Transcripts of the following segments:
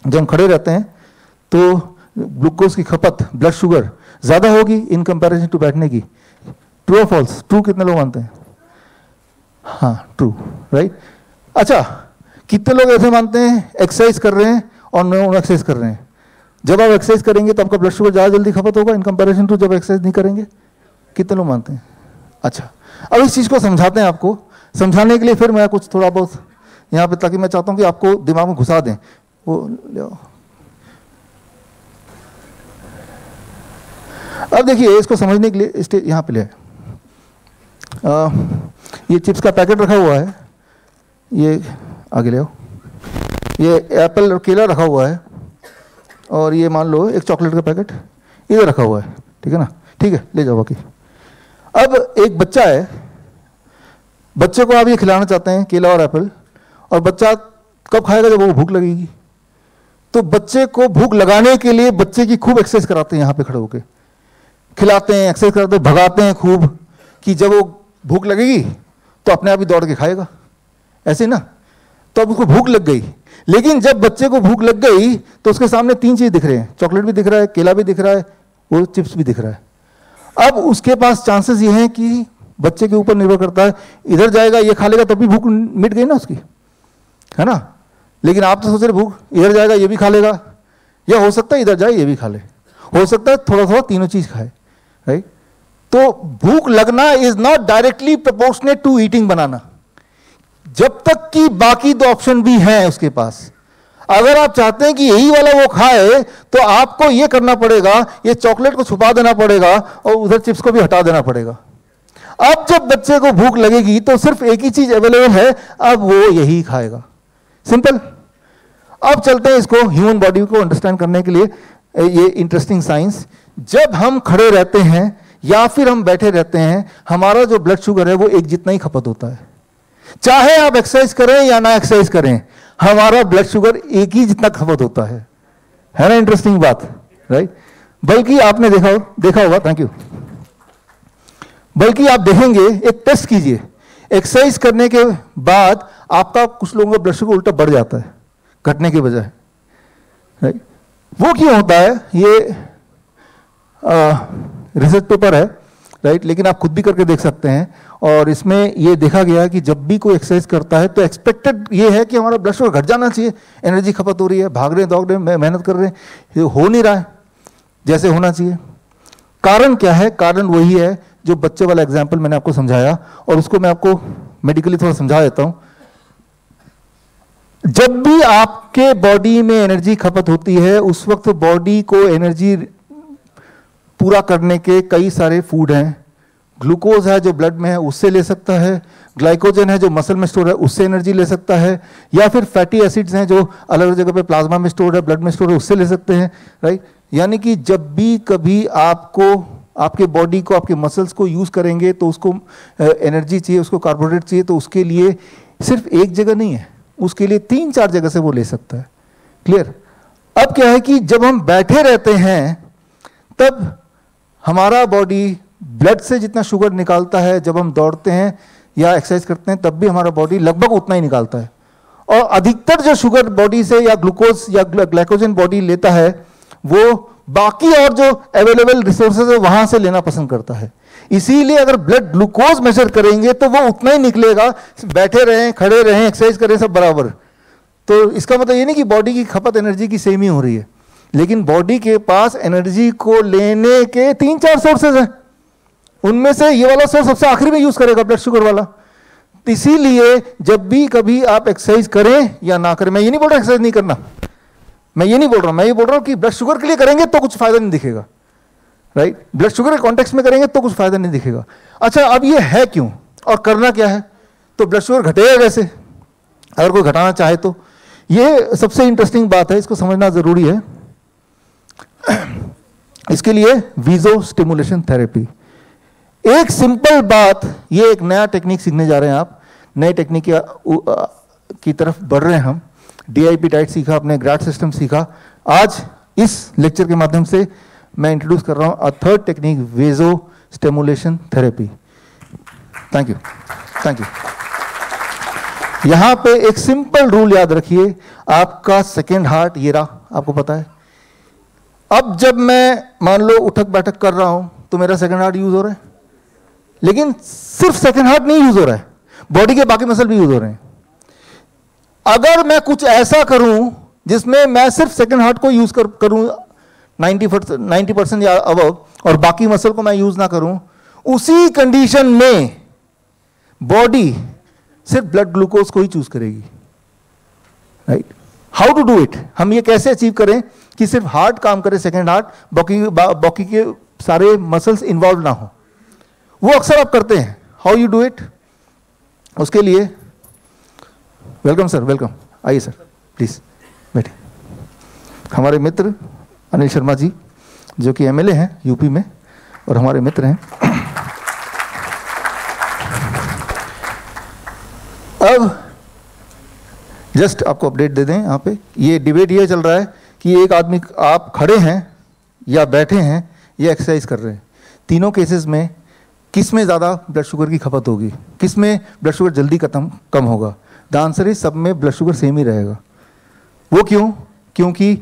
जब हम खड़े रहते हैं तो ग्लूकोज की खपत, ब्लड शुगर ज़्यादा होगी इन कंपैरिजन टू बैठने की। ट्रू और फॉल्स? ट्रू कितने लोग मानते हैं? हाँ ट्रू, राइट। अच्छा, कितने लोग ऐसे मानते हैं एक्सरसाइज कर रहे हैं और नॉन एक्सरसाइज कर रहे हैं? जब आप एक्सरसाइज करेंगे तो आपका ब्लड शुगर ज़्यादा जल्दी खपत होगा इन कंपैरिजन टू जब एक्सरसाइज नहीं करेंगे। कितने लोग मानते हैं? अच्छा, अब इस चीज़ को समझाते हैं आपको। समझाने के लिए फिर मैं कुछ थोड़ा बहुत यहाँ पे, ताकि मैं चाहता हूँ कि आपको दिमाग में घुसा दें। वो ले आओ। अब देखिए, इसको समझने के लिए यहाँ पे ले ये चिप्स का पैकेट रखा हुआ है, ये आगे ले आओ। ये एप्पल और केला रखा हुआ है, और ये मान लो एक चॉकलेट का पैकेट इधर रखा हुआ है, ठीक है ना? ठीक है, ले जाओ बाकी। अब एक बच्चा है, बच्चे को आप ये खिलाना चाहते हैं केला और एप्पल, और बच्चा कब खाएगा? जब वो भूख लगेगी। तो बच्चे को भूख लगाने के लिए बच्चे की खूब एक्सरसाइज कराते हैं, यहाँ पे खड़े होकर खिलाते हैं, एक्सरसाइज कराते हैं, भगाते हैं खूब, कि जब वो भूख लगेगी तो अपने आप ही दौड़ के खाएगा, ऐसे ना? तो अब उसको भूख लग गई, लेकिन जब बच्चे को भूख लग गई तो उसके सामने तीन चीज दिख रहे हैं, चॉकलेट भी दिख रहा है, केला भी दिख रहा है, और चिप्स भी दिख रहा है। अब उसके पास चांसेस ये हैं कि बच्चे के ऊपर निर्भर करता है, इधर जाएगा ये खा लेगा तब भी भूख मिट गई ना उसकी, है ना? लेकिन आप तो सोच रहे भूख, इधर जाएगा ये भी खा लेगा, या हो सकता है इधर जाए ये भी खा ले, हो सकता है थोड़ा थोड़ा तीनों चीज खाए, राइट? तो भूख लगना is not directly proportionate to eating banana, जब तक कि बाकी दो ऑप्शन भी हैं उसके पास। अगर आप चाहते हैं कि यही वाला वो खाए तो आपको ये करना पड़ेगा, ये चॉकलेट को छुपा देना पड़ेगा और उधर चिप्स को भी हटा देना पड़ेगा। अब जब बच्चे को भूख लगेगी तो सिर्फ एक ही चीज अवेलेबल है, अब वो यही खाएगा, सिंपल। अब चलते हैं इसको ह्यूमन बॉडी को अंडरस्टैंड करने के लिए, ये इंटरेस्टिंग साइंस। जब हम खड़े रहते हैं या फिर हम बैठे रहते हैं, हमारा जो ब्लड शुगर है वो एक जितना ही खपत होता है। चाहे आप एक्सरसाइज करें या ना एक्सरसाइज करें, हमारा ब्लड शुगर एक ही जितना खपत होता है ना? इंटरेस्टिंग बात, राइट? बल्कि आपने देखा होगा, थैंक यू। बल्कि आप देखेंगे, एक टेस्ट कीजिए, एक्सरसाइज करने के बाद आपका कुछ लोगों का ब्लड शुगर उल्टा बढ़ जाता है घटने के बजाय, राइट? वो क्यों होता है? ये रिसर्च पेपर है, राइट? लेकिन आप खुद भी करके देख सकते हैं, और इसमें ये देखा गया कि जब भी कोई एक्सरसाइज करता है तो एक्सपेक्टेड ये है कि हमारा ब्लड शुगर घट जाना चाहिए, एनर्जी खपत हो रही है, भाग रहे हैं, दौड़ रहे हैं, मेहनत कर रहे हैं, ये हो नहीं रहा है जैसे होना चाहिए। कारण क्या है? कारण वही है जो बच्चे वाला एग्जाम्पल मैंने आपको समझाया, और उसको मैं आपको मेडिकली थोड़ा समझा देता हूं। जब भी आपके बॉडी में एनर्जी खपत होती है, उस वक्त बॉडी को एनर्जी पूरा करने के कई सारे फूड हैं। ग्लूकोज है जो ब्लड में है, उससे ले सकता है, ग्लाइकोजन है जो मसल में स्टोर है, उससे एनर्जी ले सकता है, या फिर फैटी एसिड्स हैं जो अलग अलग जगह पे प्लाज्मा में स्टोर है, ब्लड में स्टोर है, उससे ले सकते हैं, राइट? यानी कि जब भी कभी आपको आपके बॉडी को, आपके मसल्स को यूज करेंगे तो उसको एनर्जी चाहिए, उसको कार्बोहाइड्रेट चाहिए, तो उसके लिए सिर्फ एक जगह नहीं है, उसके लिए 3-4 जगह से वो ले सकता है। क्लियर? अब क्या है कि जब हम बैठे रहते हैं तब हमारा बॉडी ब्लड से जितना शुगर निकालता है, जब हम दौड़ते हैं या एक्सरसाइज करते हैं तब भी हमारा बॉडी लगभग उतना ही निकालता है, और अधिकतर जो शुगर बॉडी से या ग्लूकोज या ग्लाइकोजन बॉडी लेता है वो बाकी और जो अवेलेबल रिसोर्सेज है वहां से लेना पसंद करता है। इसीलिए अगर ब्लड ग्लूकोज मेजर करेंगे तो वो उतना ही निकलेगा, बैठे रहें, खड़े रहें, एक्सरसाइज करें, सब बराबर। तो इसका मतलब ये नहीं कि बॉडी की खपत एनर्जी की सेम ही हो रही है, लेकिन बॉडी के पास एनर्जी को लेने के 3-4 सोर्सेज हैं, उनमें से ये वाला सोर्स सबसे आखिरी में यूज करेगा, ब्लड शुगर वाला। इसीलिए जब भी कभी आप एक्सरसाइज करें या ना करें, मैं ये नहीं बोल रहा एक्सरसाइज नहीं करना, मैं ये नहीं बोल रहा, मैं ये बोल रहा हूं कि ब्लड शुगर के लिए करेंगे तो कुछ फायदा नहीं दिखेगा, राइट? ब्लड शुगर के कॉन्टेक्स्ट में करेंगे तो कुछ फायदा नहीं दिखेगा। अच्छा, अब ये है क्यों और करना क्या है? तो ब्लड शुगर घटेगा कैसे अगर कोई घटाना चाहे तो? ये सबसे इंटरेस्टिंग बात है, इसको समझना जरूरी है। इसके लिए वीजो स्टिमुलेशन थेरेपी, एक सिंपल बात, ये एक नया टेक्निक सीखने जा रहे हैं आप, नए टेक्निक की तरफ बढ़ रहे हैं हम। DIP डाइट सीखा, अपने ग्रैड सिस्टम सीखा, आज इस लेक्चर के माध्यम से मैं इंट्रोड्यूस कर रहा हूं a third technique, Visio stimulation therapy. Thank you, thank you. यहां पे एक सिंपल रूल याद रखिए, आपका सेकेंड हार्ट ये रहा, आपको पता है। अब जब मैं मान लो उठक बैठक कर रहा हूं तो मेरा सेकेंड हार्ट यूज हो रहा है, लेकिन सिर्फ सेकेंड हार्ट नहीं यूज हो रहा है, बॉडी के बाकी मसल भी यूज हो रहे हैं। अगर मैं कुछ ऐसा करूं जिसमें मैं सिर्फ सेकेंड हार्ट को यूज करूं 90% या अबव, और बाकी मसल को मैं यूज ना करूं, उसी कंडीशन में बॉडी सिर्फ ब्लड ग्लूकोज को ही चूज करेगी, right. How to do it, हम ये कैसे अचीव करें कि सिर्फ हार्ट काम करे, सेकेंड हार्ट, बाकी के सारे मसल्स इन्वॉल्व ना हो। वो अक्सर आप करते हैं। हाउ यू डू इट, उसके लिए वेलकम सर, वेलकम, आइए सर प्लीज बैठे। हमारे मित्र अनिल शर्मा जी जो कि एमएलए हैं यूपी में और हमारे मित्र हैं। अब जस्ट आपको अपडेट दे दें, यहाँ पे ये डिबेट ये चल रहा है कि एक आदमी, आप खड़े हैं या बैठे हैं या एक्सरसाइज कर रहे हैं, तीनों केसेस में किस में ज़्यादा ब्लड शुगर की खपत होगी, किस में ब्लड शुगर जल्दी कम होगा। द आंसर इज सब में ब्लड शुगर सेम ही रहेगा। वो क्यों? क्योंकि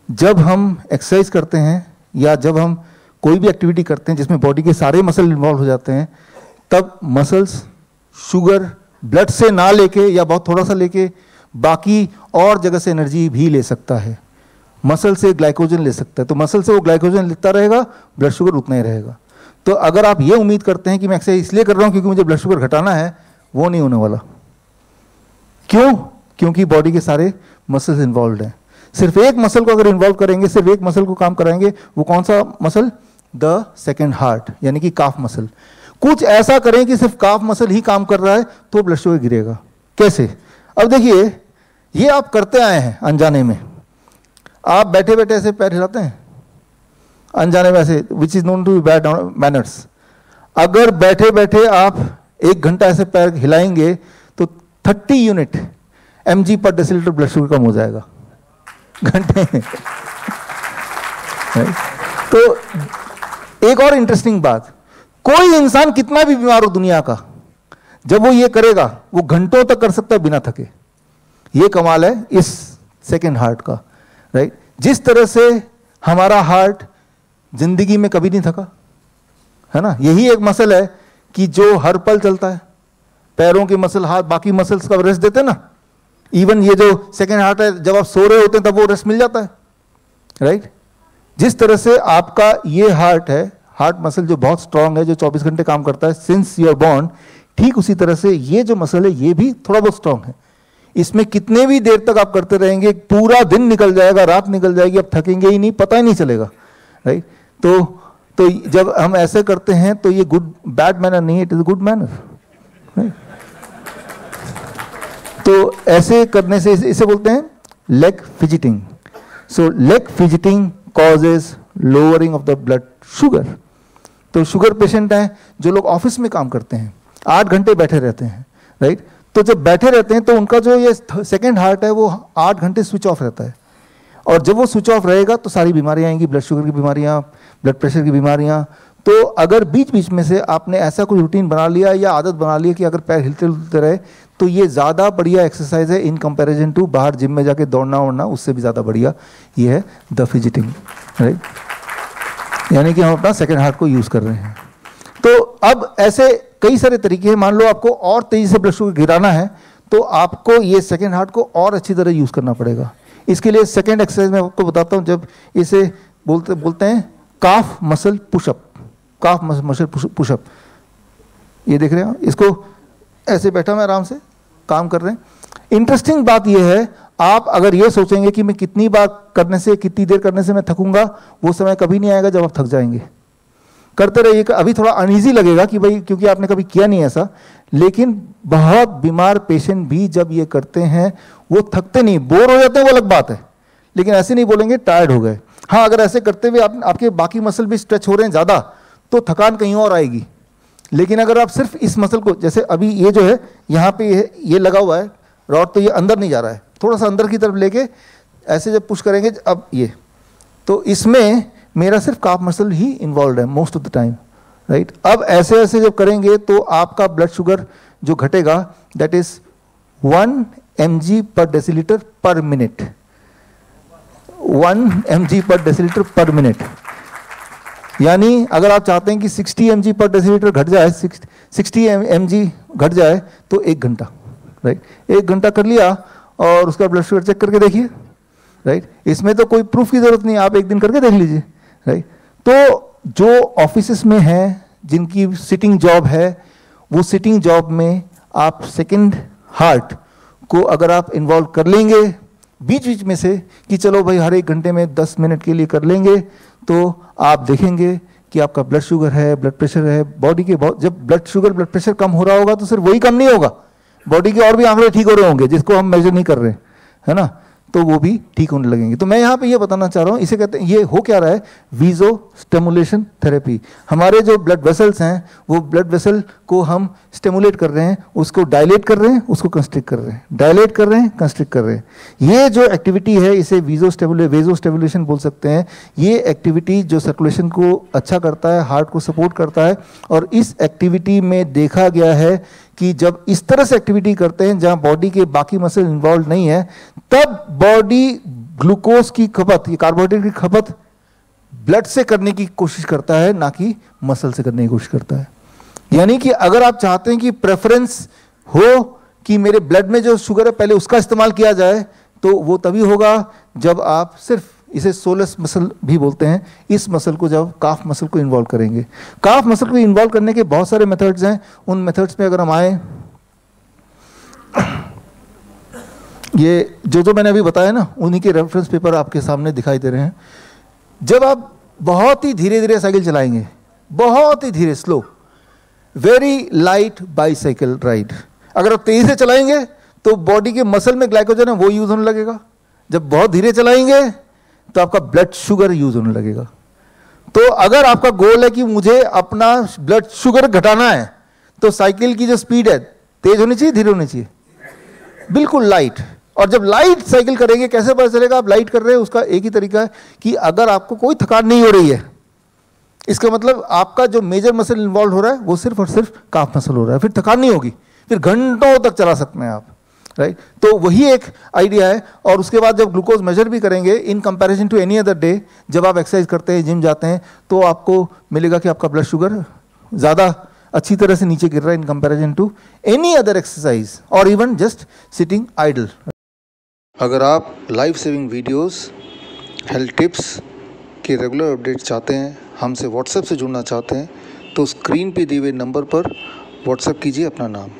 जब हम एक्सरसाइज करते हैं या जब हम कोई भी एक्टिविटी करते हैं जिसमें बॉडी के सारे मसल इन्वॉल्व हो जाते हैं, तब मसल्स शुगर ब्लड से ना लेके या बहुत थोड़ा सा लेके बाकी और जगह से एनर्जी भी ले सकता है। मसल से ग्लाइकोजन ले सकता है, तो मसल से वो ग्लाइकोजन लेता रहेगा, ब्लड शुगर उतना ही रहेगा। तो अगर आप ये उम्मीद करते हैं कि मैं एक्सरसाइज इसलिए कर रहा हूं क्योंकि मुझे ब्लड शुगर घटाना है, वो नहीं होने वाला। क्यों? क्योंकि बॉडी के सारे मसल्स इन्वॉल्व हैं। सिर्फ एक मसल को अगर इन्वॉल्व करेंगे, सिर्फ एक मसल को काम कराएंगे, वो कौन सा मसल? द सेकेंड हार्ट, यानी कि काफ मसल। कुछ ऐसा करें कि सिर्फ काफ मसल ही काम कर रहा है तो ब्लड शुगर गिरेगा। कैसे? अब देखिए, ये आप करते आए हैं अनजाने में, आप बैठे बैठे ऐसे पैर हिलाते हैं अनजाने में ऐसे, which is known to be bad manners. अगर बैठे बैठे आप 1 घंटा ऐसे पैर हिलाएंगे तो 30 यूनिट mg पर डेसीलीटर ब्लड शुगर कम हो जाएगा घंटे में। तो एक और इंटरेस्टिंग बात, कोई इंसान कितना भी बीमार हो दुनिया का, जब वो ये करेगा वो घंटों तक कर सकता है बिना थके। ये कमाल है इस सेकेंड हार्ट का, राइट। जिस तरह से हमारा हार्ट जिंदगी में कभी नहीं थका, है ना, यही एक मसल है कि जो हर पल चलता है। पैरों के मसल, हाथ, बाकी मसल्स का रेस्ट देते हैं ना। इवन ये जो सेकेंड हार्ट है, जब आप सो रहे होते हैं तब वो रेस्ट मिल जाता है, राइट। जिस तरह से आपका ये हार्ट है, हार्ट मसल जो बहुत स्ट्रांग है, जो 24 घंटे काम करता है सिंस यू आर बॉर्न, ठीक उसी तरह से ये जो मसल है ये भी थोड़ा बहुत स्ट्रांग है। इसमें कितने भी देर तक आप करते रहेंगे, पूरा दिन निकल जाएगा, रात निकल जाएगी, आप थकेंगे ही नहीं, पता ही नहीं चलेगा, राइट। तो जब हम ऐसे करते हैं तो ये बैड मैनर नहीं है, it is good manner, right. तो ऐसे करने से इसे बोलते हैं leg fidgeting. So leg fidgeting causes lowering of the blood sugar. तो शुगर पेशेंट हैं जो लोग ऑफिस में काम करते हैं, 8 घंटे बैठे रहते हैं, राइट। तो जब बैठे रहते हैं तो उनका जो ये सेकेंड हार्ट है वो 8 घंटे स्विच ऑफ रहता है, और जब वो स्विच ऑफ रहेगा तो सारी बीमारियां आएंगी, ब्लड शुगर की बीमारियां, ब्लड प्रेशर की बीमारियां। तो अगर बीच बीच में से आपने ऐसा कोई रूटीन बना लिया या आदत बना ली कि अगर पैर हिलते हिलते रहे, तो ये ज़्यादा बढ़िया एक्सरसाइज है इन कंपैरिजन टू बाहर जिम में जाके दौड़ना ओड़ना, उससे भी ज़्यादा बढ़िया ये है द फिजिटिंग, राइट। यानी कि हम अपना सेकेंड हार्ट को यूज़ कर रहे हैं। तो अब ऐसे कई सारे तरीके हैं। मान लो आपको और तेजी से ब्लड शुगर गिराना है तो आपको ये सेकेंड हार्ट को और अच्छी तरह यूज़ करना पड़ेगा। इसके लिए सेकेंड एक्सरसाइज मैं आपको बताता हूँ, जब इसे बोलते हैं calf muscle push up. Calf muscle push up, ये देख रहे हैं, इसको ऐसे बैठा मैं आराम से काम कर रहे हैं। इंटरेस्टिंग बात यह है, आप अगर ये सोचेंगे कि मैं कितनी बार करने से, कितनी देर करने से मैं थकूंगा, वो समय कभी नहीं आएगा जब आप थक जाएंगे। करते रहिए। अभी थोड़ा अनईजी लगेगा कि भाई क्योंकि आपने कभी किया नहीं ऐसा, लेकिन बहुत बीमार पेशेंट भी जब ये करते हैं वो थकते नहीं, बोर हो जाते हैं, वो अलग बात है, लेकिन ऐसे नहीं बोलेंगे टायर्ड हो गए। हाँ, अगर ऐसे करते हुए आपके बाकी मसल भी स्ट्रेच हो रहे हैं ज़्यादा तो थकान कहीं और आएगी। लेकिन अगर आप सिर्फ इस मसल को, जैसे अभी ये जो है यहाँ पे ये लगा हुआ है रॉड, तो ये अंदर नहीं जा रहा है, थोड़ा सा अंदर की तरफ लेके ऐसे जब पुश करेंगे, अब ये, तो इसमें मेरा सिर्फ काफ मसल ही इन्वॉल्व है most of the time, right. अब ऐसे ऐसे जब करेंगे तो आपका ब्लड शुगर जो घटेगा दैट इज 1 mg पर डेसीलीटर पर मिनट, 1 mg पर डेसीलीटर पर मिनट। यानी अगर आप चाहते हैं कि 60 mg पर डेसीलीटर घट जाए, 60 mg घट जाए तो 1 घंटा, राइट। 1 घंटा कर लिया और उसका ब्लड शुगर चेक करके देखिए, राइट। इसमें तो कोई प्रूफ की जरूरत नहीं, आप एक दिन करके देख लीजिए, राइट। तो जो ऑफिसेस में है, जिनकी सिटिंग जॉब है, वो सिटिंग जॉब में आप सेकंड हार्ट को अगर आप इन्वॉल्व कर लेंगे बीच बीच में से कि चलो भाई हर 1 घंटे में 10 मिनट के लिए कर लेंगे, तो आप देखेंगे कि आपका ब्लड शुगर है, ब्लड प्रेशर है, बॉडी के जब ब्लड शुगर ब्लड प्रेशर कम हो रहा होगा तो सिर्फ वही कम नहीं होगा, बॉडी के और भी आंकड़े ठीक हो रहे होंगे जिसको हम मेजर नहीं कर रहे, है ना, तो वो भी ठीक होने लगेंगे। तो मैं यहाँ पे ये बताना चाह रहा हूँ, इसे कहते हैं, ये हो क्या रहा है, वीजो स्टिमुलेशन थेरेपी। हमारे जो ब्लड वेसल्स हैं वो ब्लड वेसल को हम स्टिमुलेट कर रहे हैं, उसको डायलेट कर रहे हैं, उसको कंस्ट्रिक्ट कर रहे हैं, डायलेट कर रहे हैं, कंस्ट्रिक्ट कर रहे हैं। ये जो एक्टिविटी है इसे वेजो स्टिमुलेशन बोल सकते हैं। ये एक्टिविटी जो सर्कुलेशन को अच्छा करता है, हार्ट को सपोर्ट करता है, और इस एक्टिविटी में देखा गया है कि जब इस तरह से एक्टिविटी करते हैं जहां बॉडी के बाकी मसल इन्वॉल्व नहीं है, तब बॉडी ग्लूकोज की खपत, ये कार्बोहाइड्रेट की खपत ब्लड से करने की कोशिश करता है, ना कि मसल से करने की कोशिश करता है। यानी कि अगर आप चाहते हैं कि प्रेफरेंस हो कि मेरे ब्लड में जो शुगर है पहले उसका इस्तेमाल किया जाए, तो वो तभी होगा जब आप सिर्फ, इसे सोलस मसल भी बोलते हैं, इस मसल को जब काफ मसल को इन्वॉल्व करेंगे। काफ मसल को इन्वॉल्व करने के बहुत सारे मेथड्स हैं। उन मेथड्स में अगर हम आए, ये जो मैंने अभी बताया ना, उन्हीं के रेफरेंस पेपर आपके सामने दिखाई दे रहे हैं। जब आप बहुत ही धीरे धीरे साइकिल चलाएंगे, बहुत ही धीरे, slow, very light bicycle ride, अगर आप तेजी से चलाएंगे तो बॉडी के मसल में ग्लाइकोजन है वो यूज होने लगेगा। जब बहुत धीरे चलाएंगे तो आपका ब्लड शुगर यूज होने लगेगा। तो अगर आपका गोल है कि मुझे अपना ब्लड शुगर घटाना है, तो साइकिल की जो स्पीड है तेज होनी चाहिए, धीरे होनी चाहिए, बिल्कुल लाइट। और जब लाइट साइकिल करेंगे, कैसे पता चलेगा आप लाइट कर रहे हैं? उसका एक ही तरीका है कि अगर आपको कोई थकान नहीं हो रही है, इसका मतलब आपका जो मेजर मसल इन्वॉल्व हो रहा है वो सिर्फ और सिर्फ काफ मसल हो रहा है, फिर थकान नहीं होगी, फिर घंटों तक चला सकते हैं आप, राइट। तो वही एक आइडिया है। और उसके बाद जब ग्लूकोज मेजर भी करेंगे in comparison to any other day, जब आप एक्सरसाइज करते हैं, जिम जाते हैं, तो आपको मिलेगा कि आपका ब्लड शुगर ज़्यादा अच्छी तरह से नीचे गिर रहा है in comparison to any other exercise और इवन जस्ट सिटिंग आइडल। अगर आप life saving videos, health tips के रेगुलर अपडेट्स चाहते हैं, हमसे व्हाट्सएप से जुड़ना चाहते हैं, तो स्क्रीन पे दिए हुए नंबर पर व्हाट्सएप कीजिए अपना नाम।